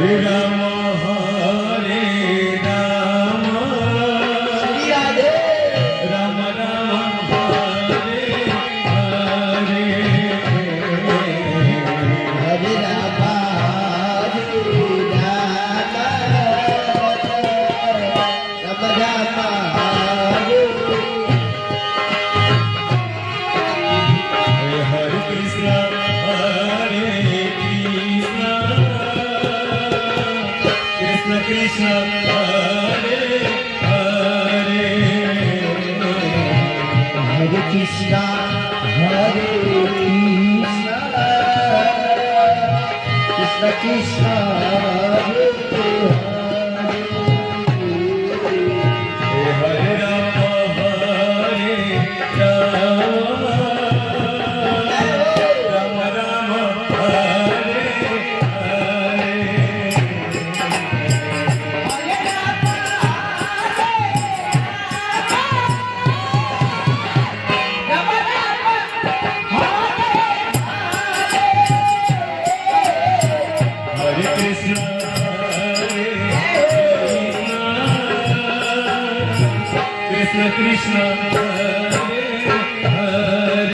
Hare Ram Hare Ram Radhe Ram Ram Hare Hare Hare Ram Ram Ram Hare Krishna Krishna Krishna Hare Hare Hare Krishna Hare Krishna Krishna Krishna Hare Hare Ram Hare Ram Ram Ram Hare Hare Hare Krishna Krishna Krishna